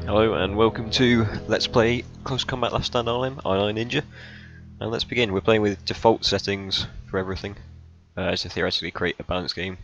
Hello and welcome to Let's Play Close Combat Last Stand Arnhem. I'm Ninja, and let's begin. We're playing with default settings for everything to theoretically create a balanced game,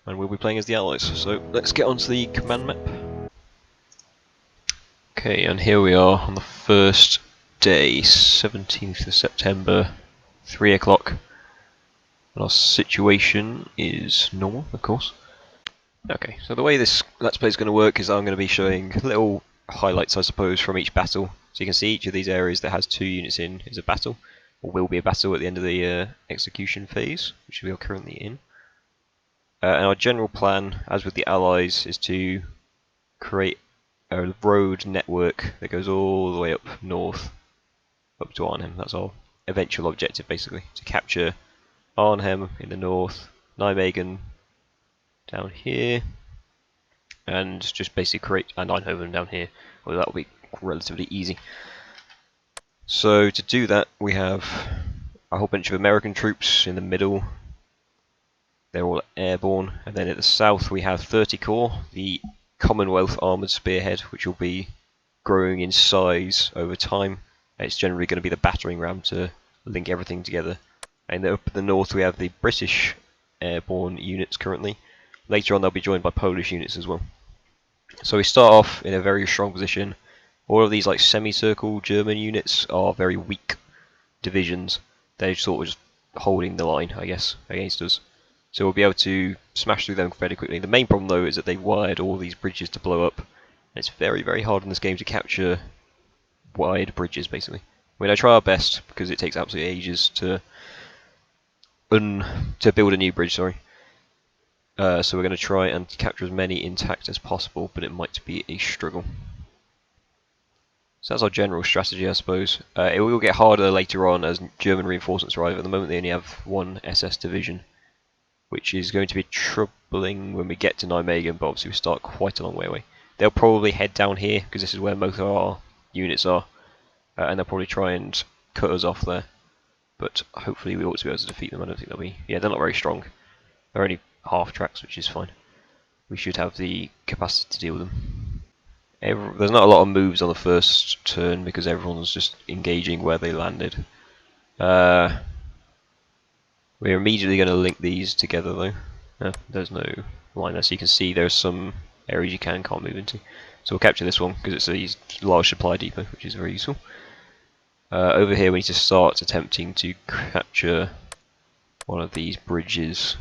and we'll be playing as the Allies. So let's get onto the command map. Okay, and here we are on the first day, 17th of September, 3 o'clock. And our situation is normal, of course. Okay, so the way this Let's Play is going to work is I'm going to be showing little highlights, I suppose, from each battle. So you can see each of these areas that has 2 units in is a battle, or will be a battle at the end of the execution phase, which we are currently in. And our general plan, as with the Allies, is to create a road network that goes all the way up north, up to Arnhem. That's our eventual objective, basically, to capture Arnhem in the north, Nijmegen down here, and just basically create Eindhoven down here. Well, that will be relatively easy. So to do that, we have a whole bunch of American troops in the middle. They're all airborne, and then at the south we have 30 Corps, the Commonwealth Armoured Spearhead, which will be growing in size over time. And it's generally going to be the battering ram to link everything together. And up in the north we have the British airborne units currently. Later on they'll be joined by Polish units as well. So we start off in a very strong position. All of these like semicircle German units are very weak divisions. They're sort of just holding the line, I guess, against us. So we'll be able to smash through them fairly quickly. The main problem though is that they've wired all these bridges to blow up. And it's very, very hard in this game to capture wide bridges, basically. I mean, I try our best because it takes absolutely ages to build a new bridge, sorry. So we're going to try and capture as many intact as possible, but it might be a struggle. So that's our general strategy, I suppose. It will get harder later on as German reinforcements arrive. At the moment they only have 1 SS division, which is going to be troubling when we get to Nijmegen, but obviously we start quite a long way away. They'll probably head down here, because this is where most of our units are, and they'll probably try and cut us off there. But hopefully we ought to be able to defeat them. I don't think they'll be... Yeah, they're not very strong. They're only half tracks, which is fine. We should have the capacity to deal with them. There's not a lot of moves on the first turn because everyone's just engaging where they landed. We're immediately going to link these together though. There's no line there, so you can see there's some areas you can't move into. So we'll capture this one because it's a large supply depot, which is very useful. Over here we need to start attempting to capture one of these bridges.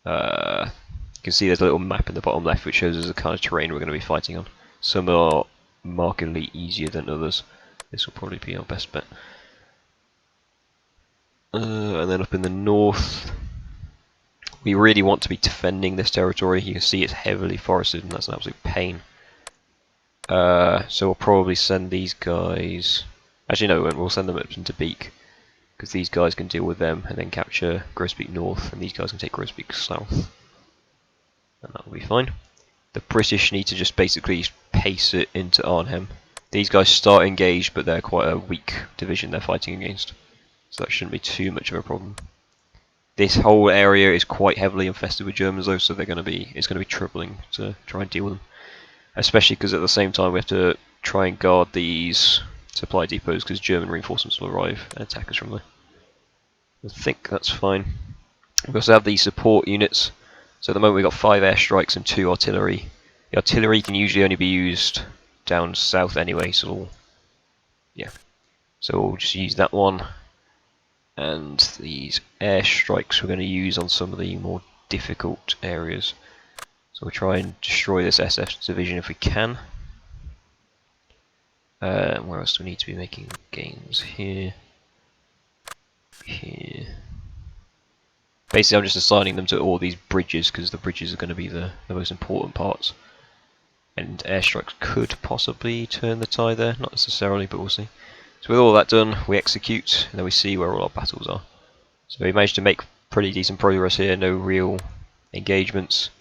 You can see there's a little map in the bottom left which shows us the kind of terrain we're going to be fighting on. Some are markedly easier than others. This will probably be our best bet. And then up in the north, we really want to be defending this territory. You can see it's heavily forested and that's an absolute pain. So we'll probably send these guys... Actually no, we'll send them up into Beek, because these guys can deal with them and then capture Grosbeek North, and these guys can take Grosbeek South. And that will be fine. The British need to just basically pace it into Arnhem. These guys start engaged, but they're quite a weak division they're fighting against, so that shouldn't be too much of a problem. This whole area is quite heavily infested with Germans though, so it's going to be troubling to try and deal with them. Especially because at the same time we have to try and guard these supply depots because German reinforcements will arrive and attack us from there. I think that's fine. We also have these support units. So at the moment we've got 5 airstrikes and 2 artillery. The artillery can usually only be used down south anyway, so we'll just use that one. And these airstrikes we're going to use on some of the more difficult areas. So we'll try and destroy this SF division if we can. Where else do we need to be making gains? Here. Here. Basically I'm just assigning them to all these bridges because the bridges are going to be the most important parts. And airstrikes could possibly turn the tide there, not necessarily, but we'll see. So with all that done, we execute, and then we see where all our battles are. So we managed to make pretty decent progress here, no real engagements.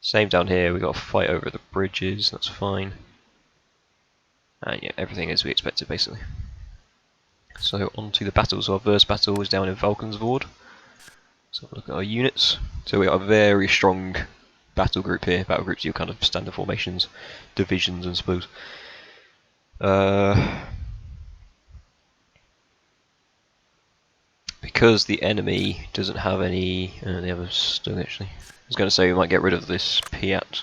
Same down here, we got a fight over the bridges, that's fine. And yeah, everything as we expected basically. So on to the battles. So our first battle was down in Valkenswaard. So look at our units. So we got a very strong battle group here. Battle groups are your kind of standard formations, divisions, I suppose. Because the enemy doesn't have any, the others do actually. I was going to say we might get rid of this Piat.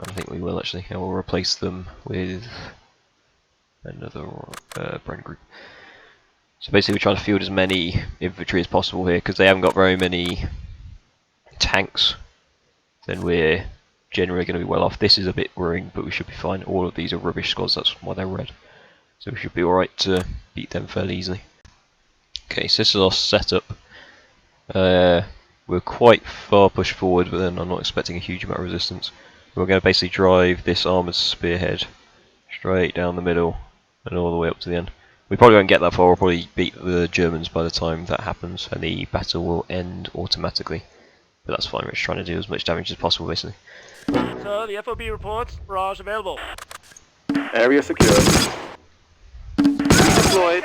I think we will actually. I will replace them with another brand group. So basically we're trying to field as many infantry as possible here, because they haven't got very many tanks. Then we're generally going to be well off. This is a bit worrying, but we should be fine. All of these are rubbish squads, that's why they're red. So we should be alright to beat them fairly easily. Okay, so this is our setup. We're quite far pushed forward, but then I'm not expecting a huge amount of resistance. We're going to basically drive this armoured spearhead straight down the middle and all the way up to the end. We probably won't get that far, we'll probably beat the Germans by the time that happens, and the battle will end automatically. But that's fine, we're just trying to do as much damage as possible, basically. Sir, the FOB reports, barrage available. Area secured. Deployed.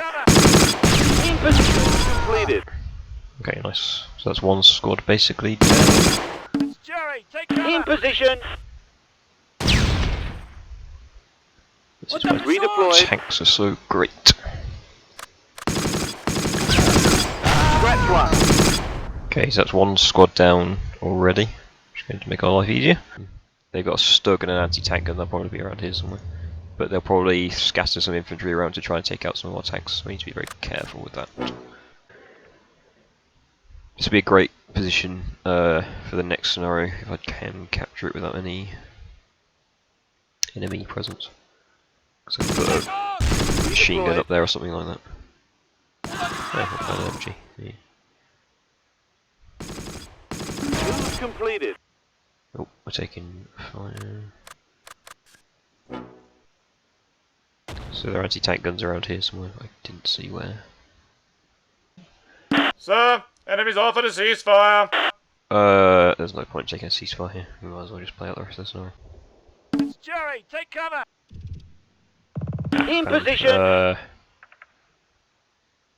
Completed. Okay, nice. So that's one squad basically down. Jerry, take cover. In position. This is why Redeployed. tanks are so great. Scratch one. Okay, so that's one squad down already, which is going to make our life easier. They've got a Stug and an anti-tank gun, they'll probably be around here somewhere. But they'll probably scatter some infantry around to try and take out some of our tanks, so we need to be very careful with that. This would be a great position for the next scenario, if I can capture it without any enemy presence. So I can put a machine gun up there or something like that. Oh, an MG. Yeah. Move completed. Oh, we're taking fire. So there are anti-tank guns around here somewhere, I didn't see where. Sir, enemies offered a ceasefire. There's no point taking a ceasefire here, we might as well just play out the rest of the scenario. Jerry, take cover. In position. Redeploy.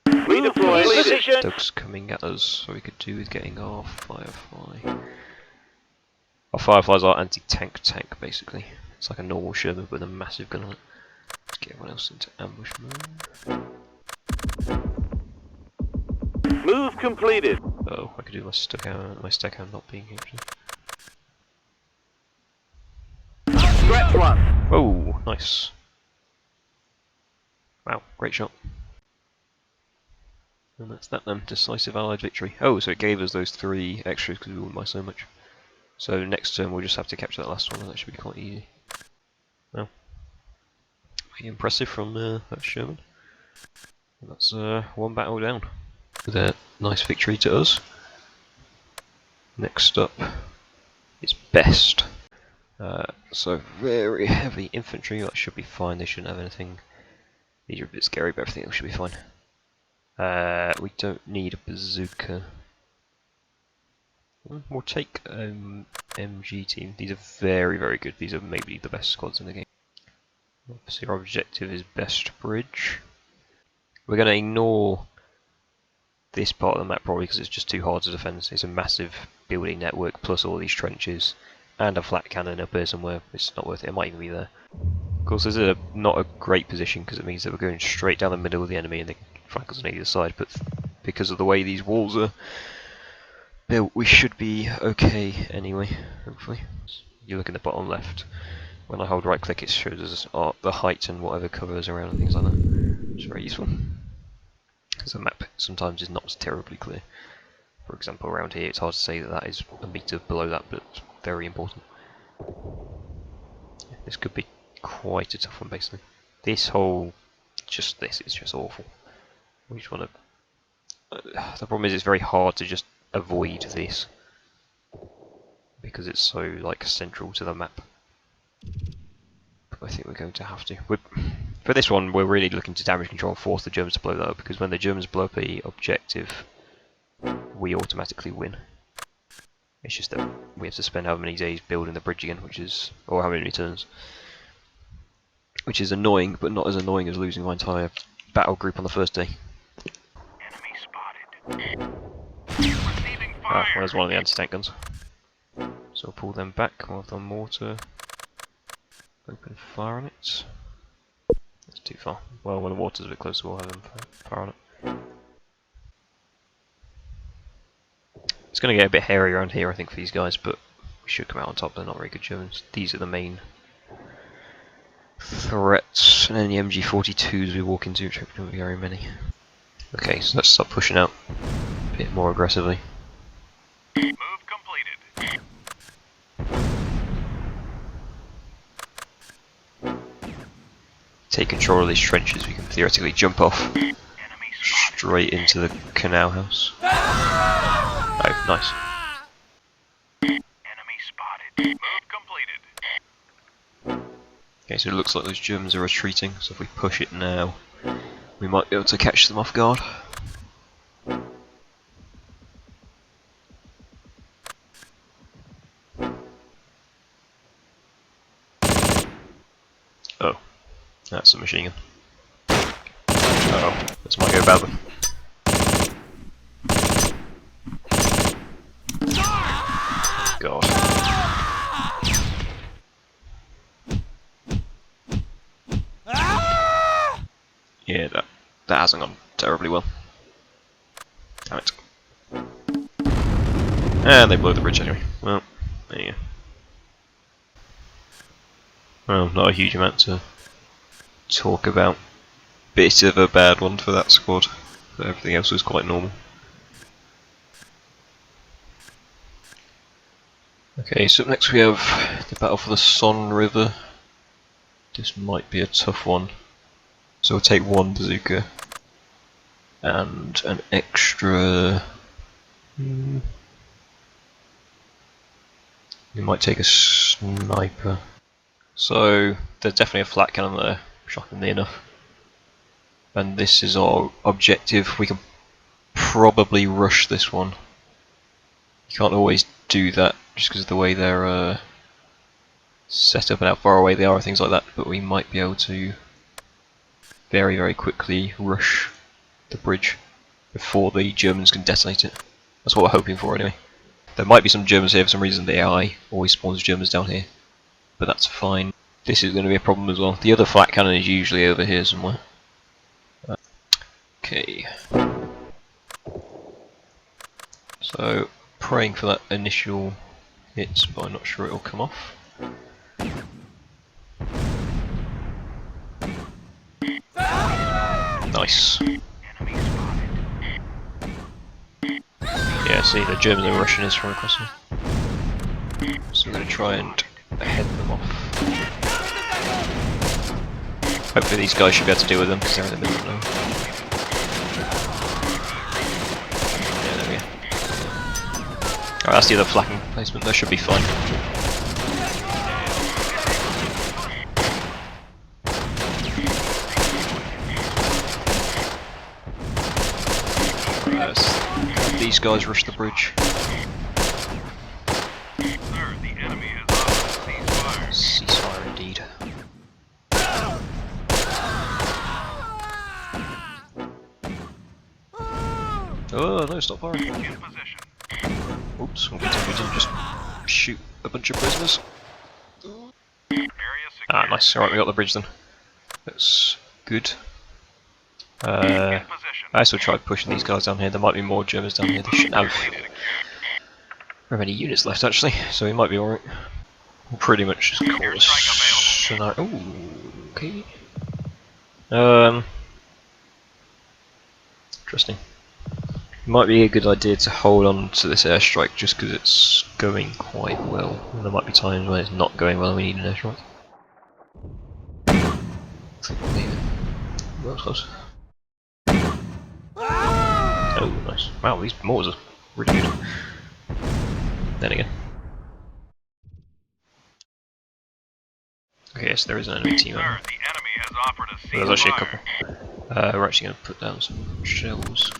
Redeploy. Position. Doug's coming at us, so we could do with getting our Firefly. Our Firefly's our anti-tank tank, basically. It's like a normal Sherman with a massive gun on it. Let's get everyone else into ambush mode. Move completed. Oh, I could do my stack out not being here. Scratch one. Oh, nice. Wow, great shot. And that's that then, decisive Allied victory. Oh, so it gave us those 3 extras because we won by so much. So next turn we'll just have to capture that last one, and that should be quite easy. Well, pretty impressive from that Sherman. And that's one battle down. With a nice victory to us. Next up is best. So very heavy infantry, that should be fine, they shouldn't have anything. These are a bit scary, but everything else should be fine. We don't need a bazooka. We'll take MG team. These are very, very good. These are maybe the best squads in the game. Obviously our objective is best bridge. We're going to ignore this part of the map probably because it's just too hard to defend. It's a massive building network plus all these trenches and a flat cannon up here somewhere. It's not worth it. It might even be there. Of course, this is not a great position because it means that we're going straight down the middle of the enemy and they can flank us on either side. But because of the way these walls are built, we should be okay anyway. Hopefully, you look in the bottom left. When I hold right click, it shows us the height and whatever covers around and things like that. It's very useful. Because the map sometimes is not terribly clear. For example, around here, it's hard to say that that is a meter below that, but it's very important. Yeah, this could be quite a tough one, basically. This whole, this is just awful. We just want to. The problem is, it's very hard to just avoid this because it's so like central to the map. But I think we're going to have to. For this one, we're really looking to damage control, force the Germans to blow that up, because when the Germans blow up the objective, we automatically win. It's just that we have to spend how many days building the bridge again, or how many turns. Which is annoying, but not as annoying as losing my entire battle group on the first day. Enemy spotted. Ah, there's one of the anti-tank guns. So I'll pull them back while I've done mortar. Open fire on it. That's too far. Well, when the water's a bit closer, we'll have them fire on it. It's going to get a bit hairy around here, I think, for these guys, but we should come out on top. They're not very good Germans. These are the main threats, and then the MG42s we walk into, which hopefully won't be very many. Okay, so let's start pushing out a bit more aggressively. Move completed. Take control of these trenches, we can theoretically jump off straight into the canal house. Oh, nice. Enemy spotted. Move completed. Okay, so it looks like those Germans are retreating, so if we push it now, we might be able to catch them off guard. Oh, that's a machine gun. Uh-oh, this might go badly. God. Yeah, that hasn't gone terribly well. Damn it. And they blow the bridge anyway. Well, there you go. Well, not a huge amount to talk about. Bit of a bad one for that squad, but everything else was quite normal. Okay, so up next we have the battle for the Son River. This might be a tough one. So we'll take one bazooka and an extra. We might take a sniper. So there's definitely a flat cannon there, shockingly enough. And this is our objective. We can probably rush this one. You can't always do that just because of the way they're set up and how far away they are and things like that, but we might be able to very, very quickly rush the bridge before the Germans can detonate it. That's what we're hoping for anyway. There might be some Germans here for some reason. The AI always spawns Germans down here, but that's fine. This is going to be a problem as well. The other flat cannon is usually over here somewhere. Okay. So, praying for that initial hit, but I'm not sure it'll come off. Nice. Yeah, see, the Germans are rushing us from across here. So we're going to try and head them off. Hopefully these guys should be able to deal with them because they're in the middle of nowhere. Yeah, there we go. Alright, that's the other flak placement, that should be fine. These guys rush the bridge. Sir, the enemy has offered ceasefire. Ceasefire indeed. Oh no, stop firing. In position. Oops, we didn't just shoot a bunch of prisoners. Area Ah, secure. nice. Alright, we got the bridge then. That's good. In I position. also tried pushing these guys down here. There might be more Germans down here. They shouldn't have very many units left actually, so we might be alright. We'll pretty much just call this scenario. Ooh, okay. Interesting. It might be a good idea to hold on to this airstrike just because it's going quite well. And there might be times when it's not going well and we need an airstrike. I think we'll leave it. That was close. Oh, nice. Wow, these mortars are really good. Then again. Okay, yes, there is an enemy team Sir, out the enemy has offered a there. There's actually a ceasefire. couple. We're actually going to put down some shells.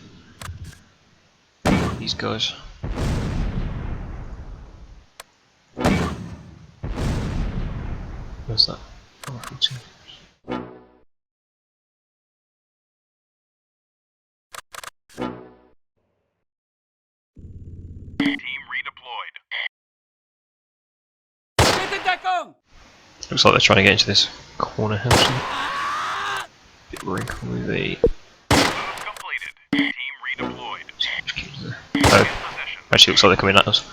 These guys. Where's that? Oh, 14. Team redeployed. Looks like they're trying to get into this corner house. Bit wrinkle with a. Completed. Team redeployed. Oh, actually looks like they're coming at us.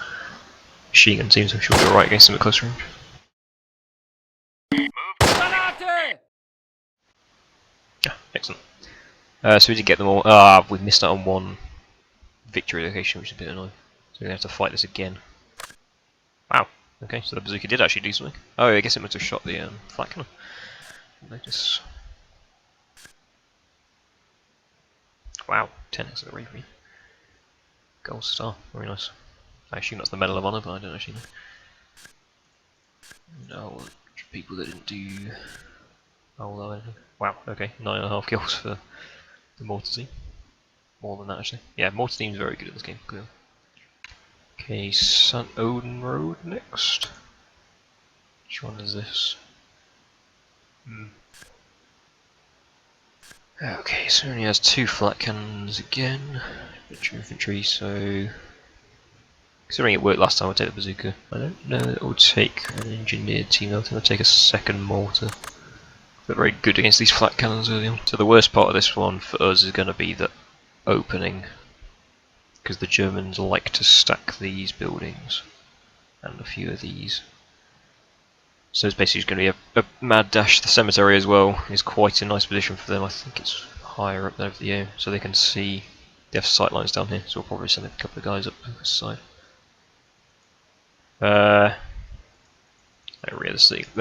Machine gun teams, I'm sure we'll be alright against them at close range. Yeah, excellent. So we did get them all. We've missed out on one victory location, which is a bit annoying. So we're going to have to fight this again. Wow, okay, so the bazooka did actually do something. Oh, I guess it must have shot the flat cannon. Notice. Wow, 10 acceleration. Gold star, very nice. I assume that's the Medal of Honor, but I don't actually know. No, people that didn't do. Oh, well, wow, okay, 9.5 kills for the mortar team. More than that, actually. Yeah, mortar team's very good at this game, clearly. Okay, St. Oden Road next. Which one is this? Okay, so it only has 2 flat cannons again. Infantry, so. Considering it worked last time, I'll take the bazooka. I don't know that it will take an engineered team, I think I'll take a second mortar. They're very good against these flat cannons early on. So the worst part of this one for us is going to be the opening, because the Germans like to stack these buildings and a few of these. So it's basically going to be a mad dash. The cemetery as well is quite a nice position for them. I think it's higher up there over the air, so they can see. They have sight lines down here, so we'll probably send a couple of guys up this side. They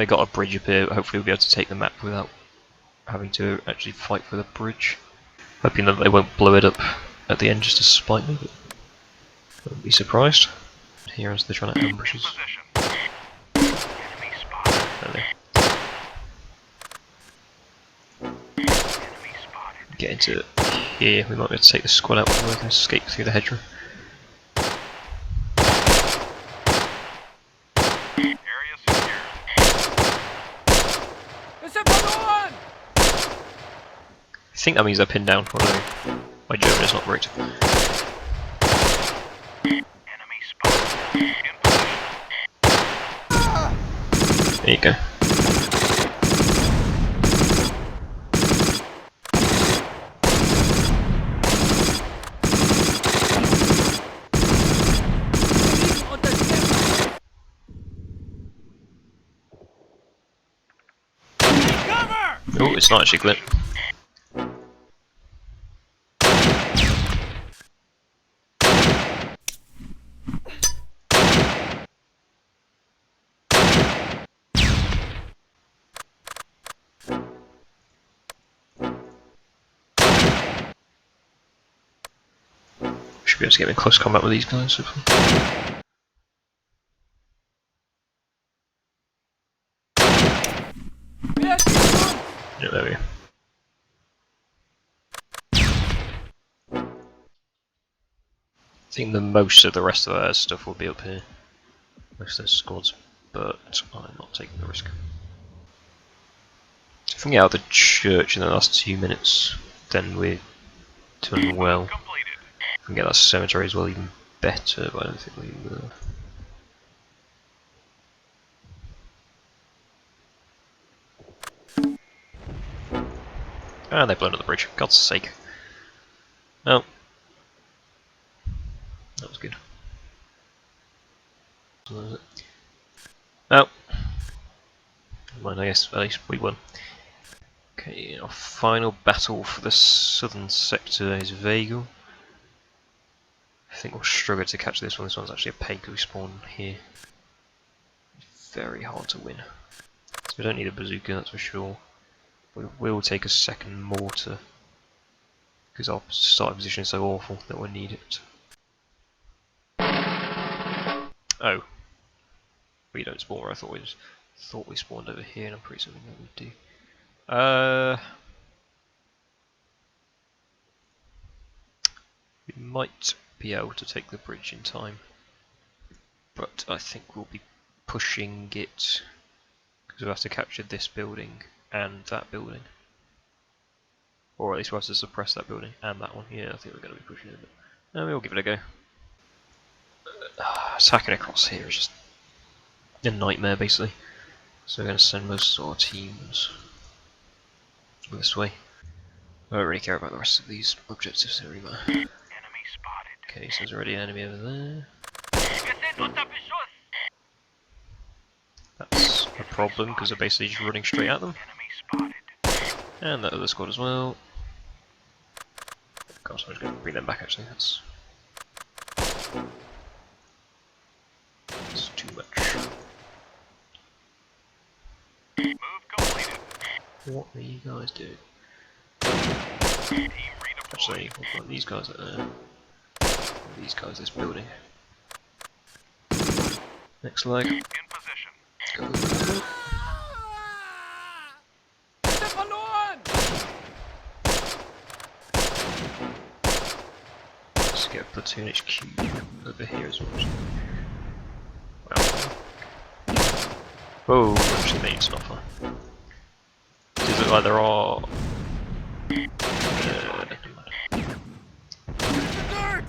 got a bridge up here. Hopefully we'll be able to take the map without having to actually fight for the bridge. Hoping that they won't blow it up at the end just to spite me, but I wouldn't be surprised. Here as they're trying to ambush us. Get into here, we might be able to take the squad out before they can escape through the hedgerow. Area secured. I think that means they're pinned down, although my German is not great. Enemy spotted. In position. There you go. Oh, it's not actually clipped. Should be able to get in close combat with these guys, hopefully. Yeah, there we go. I think the most of the rest of their stuff will be up here. Most of their squads, but I'm not taking the risk. If we can get out of the church in the last 2 minutes, then we're doing well. If we can get that cemetery as well, even better, but I don't think we will. Ah, they've blown up the bridge, God's sake. Oh. That was good. Oh. Never mind, I guess at least we won. Okay, our final battle for the southern sector is Veghel. I think we'll struggle to catch this one. This one's actually a Pegu spawn here. It's very hard to win. So we don't need a bazooka, that's for sure. We will take a second mortar, because our starting position is so awful that we'll need it. Oh. We don't spawn where I thought we spawned over here, and I'm pretty certain that we do. We might be able to take the bridge in time, but I think we'll be pushing it because we'll have to capture this building and that building, or at least we'll have to suppress that building and that one. Yeah, I think we're going to be pushing it. We'll give it a go. Attacking across here is just a nightmare, basically. So we're going to send most of our teams this way. I don't really care about the rest of these objectives anymore. Enemy spotted. Okay, so there's already an enemy over there. Wir sind unter Beschuss. That's a problem because they're basically just running straight at them. Enemy spotted. And that other squad as well. God, so I'm just going to bring them back actually. That's too much. Move completed. What are you guys doing? Team Actually, redeployed. we've got these guys at there. These guys this building. Next leg. In position. Go. Let's get platoon HQ over here as well. Wow. Whoa, actually they need to offer. Does it look like there are...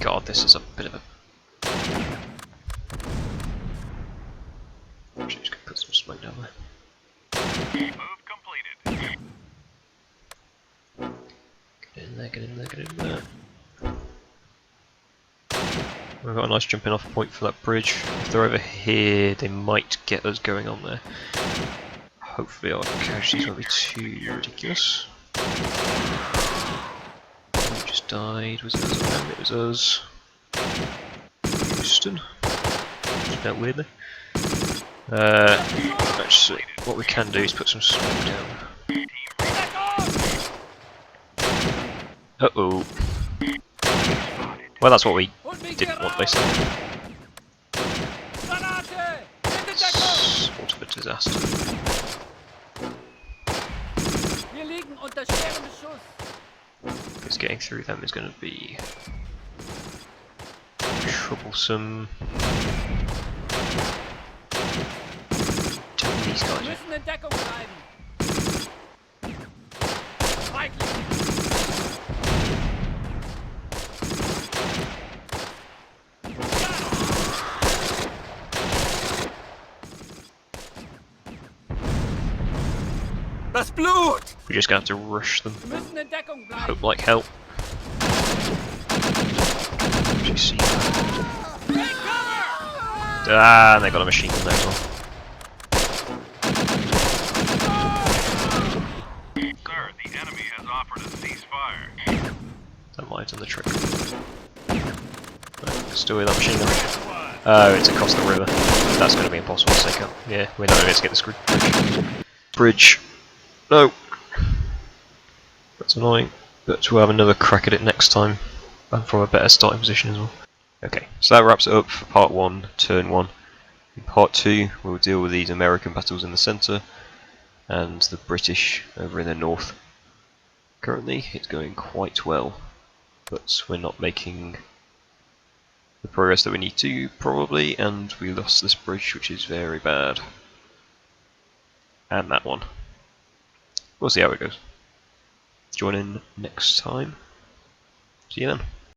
God, this is a bit of a... Actually, just gonna put some smoke down there. Move completed. Get in there, get in there, get in there. We've got a nice jumping off point for that bridge. If they're over here, they might get us going on there. Hopefully our casualties won't be too ridiculous. Who just died? Was it us? It was us. Houston. Just dealt weirdly. Actually, what we can do is put some smoke down. Uh-oh. Well, that's what we didn't want, basically. Sort of a disaster. Because getting through them is going to be troublesome. Tell these guys. Das Blut! We're just going to have to rush them. Hope like hell. Actually see that. Ah, and they got a machine gun there as well. Sir, the enemy has offered a ceasefire. That might have done the trick. No, still with that machine gun. Oh, it's across the river. That's going to be impossible to take out. Yeah, we're not going to get this bridge. No! That's annoying, but we'll have another crack at it next time, and from a better starting position as well. Okay, so that wraps it up for part 1, turn 1. In part 2, we'll deal with these American battles in the centre, and the British over in the north. Currently, it's going quite well, but we're not making the progress that we need to, probably, and we lost this bridge, which is very bad. And that one. We'll see how it goes. Join in next time. See you then.